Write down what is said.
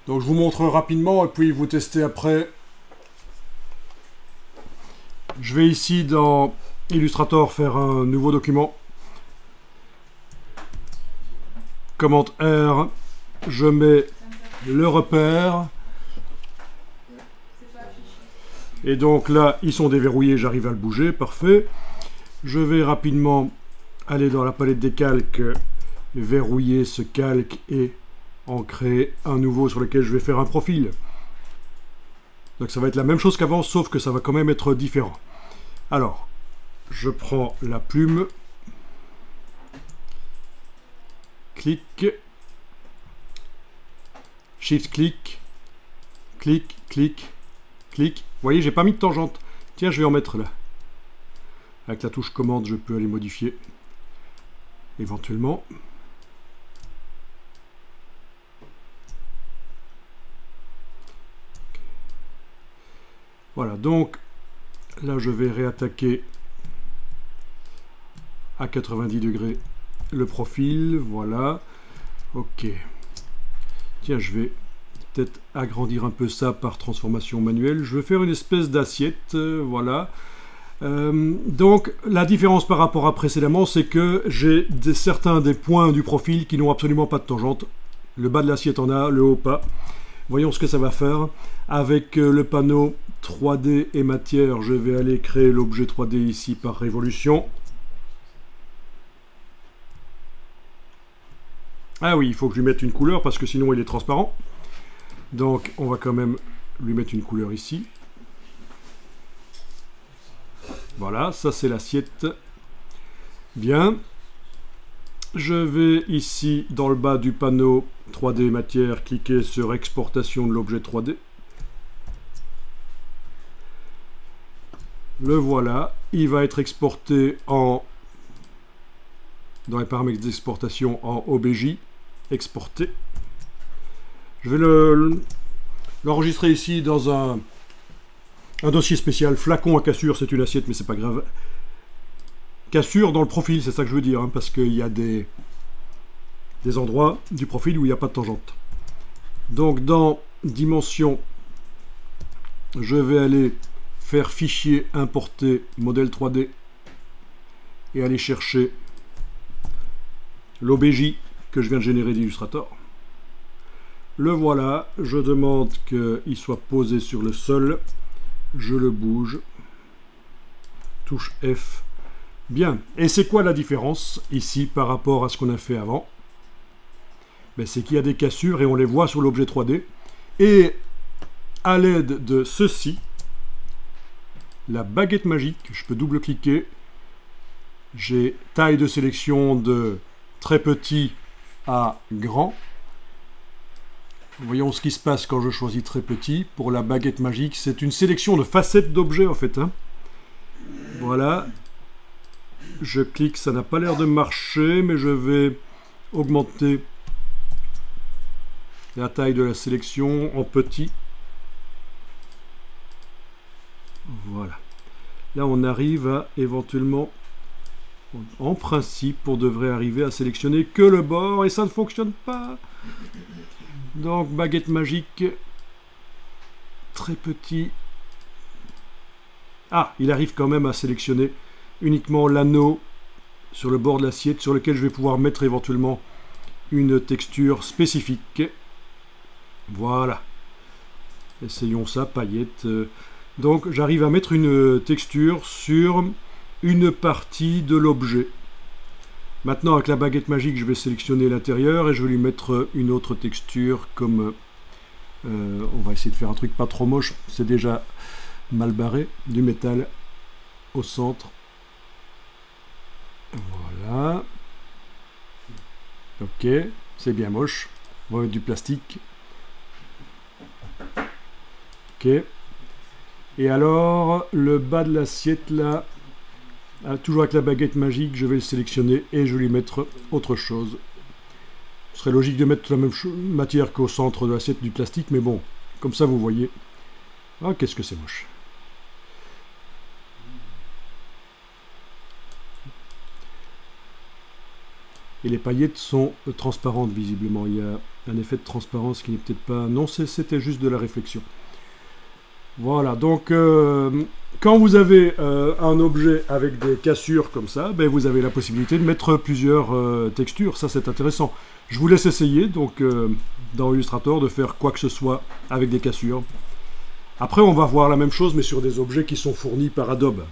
Donc je vous montre rapidement et puis vous testez après. Je vais ici dans Illustrator faire un nouveau document. Commande R, je mets le repère. Et donc là, ils sont déverrouillés, j'arrive à le bouger, parfait. Je vais rapidement aller dans la palette des calques, verrouiller ce calque et en créer un nouveau sur lequel je vais faire un profil. Donc ça va être la même chose qu'avant, sauf que ça va quand même être différent. Alors, je prends la plume, clic, shift clic, clic, clic, clic. Vous voyez, j'ai pas mis de tangente. Tiens, je vais en mettre là. Avec la touche commande, je peux aller modifier éventuellement. Voilà, donc là, je vais réattaquer à 90 degrés le profil. Voilà. Ok. Tiens, je vais peut-être agrandir un peu ça par transformation manuelle. Je vais faire une espèce d'assiette. Voilà. Donc la différence par rapport à précédemment, c'est que j'ai certains des points du profil qui n'ont absolument pas de tangente. Le bas de l'assiette en a, le haut pas. Voyons ce que ça va faire. Avec le panneau 3D et matière, je vais aller créer l'objet 3D ici par révolution. Ah oui, il faut que je lui mette une couleur parce que sinon il est transparent. Donc on va quand même lui mettre une couleur ici. Voilà, ça c'est l'assiette. Bien. Je vais ici dans le bas du panneau 3D matière cliquer sur exportation de l'objet 3D. Le voilà, il va être exporté dans les paramètres d'exportation en OBJ, exporté. Je vais l'enregistrer ici dans un dossier spécial, flacon à cassure, c'est une assiette mais c'est pas grave. Cassure dans le profil, c'est ça que je veux dire, hein, parce qu'il y a des endroits du profil où il n'y a pas de tangente. Donc dans dimension, je vais aller faire fichier, importer modèle 3D et aller chercher l'OBJ que je viens de générer d'Illustrator. Le voilà, je demande qu'il soit posé sur le sol, je le bouge, touche F. Bien, et c'est quoi la différence ici par rapport à ce qu'on a fait avant? Ben, c'est qu'il y a des cassures et on les voit sur l'objet 3D. Et à l'aide de ceci, la baguette magique, je peux double-cliquer. J'ai taille de sélection de très petit à grand. Voyons ce qui se passe quand je choisis très petit. Pour la baguette magique, c'est une sélection de facettes d'objets en fait. Hein. Voilà. Je clique, ça n'a pas l'air de marcher, mais je vais augmenter la taille de la sélection en petit. Voilà. Là, on arrive à éventuellement, en principe, on devrait arriver à sélectionner que le bord, et ça ne fonctionne pas. Donc, baguette magique, très petit. Ah, il arrive quand même à sélectionner uniquement l'anneau sur le bord de l'assiette sur lequel je vais pouvoir mettre éventuellement une texture spécifique. Voilà. Essayons ça, paillette. Donc j'arrive à mettre une texture sur une partie de l'objet. Maintenant avec la baguette magique je vais sélectionner l'intérieur et je vais lui mettre une autre texture comme... on va essayer de faire un truc pas trop moche, c'est déjà mal barré. Du métal au centre. Voilà. Ok, c'est bien moche. On va mettre du plastique. Ok. Et alors, le bas de l'assiette là, toujours avec la baguette magique, je vais le sélectionner et je vais lui mettre autre chose. Ce serait logique de mettre la même matière qu'au centre de l'assiette du plastique, mais bon, comme ça vous voyez. Ah, qu'est-ce que c'est moche. Et les paillettes sont transparentes visiblement. Il y a un effet de transparence qui n'est peut-être pas... Non, c'était juste de la réflexion. Voilà, donc quand vous avez un objet avec des cassures comme ça, ben, vous avez la possibilité de mettre plusieurs textures. Ça, c'est intéressant. Je vous laisse essayer donc dans Illustrator de faire quoi que ce soit avec des cassures. Après, on va voir la même chose, mais sur des objets qui sont fournis par Adobe.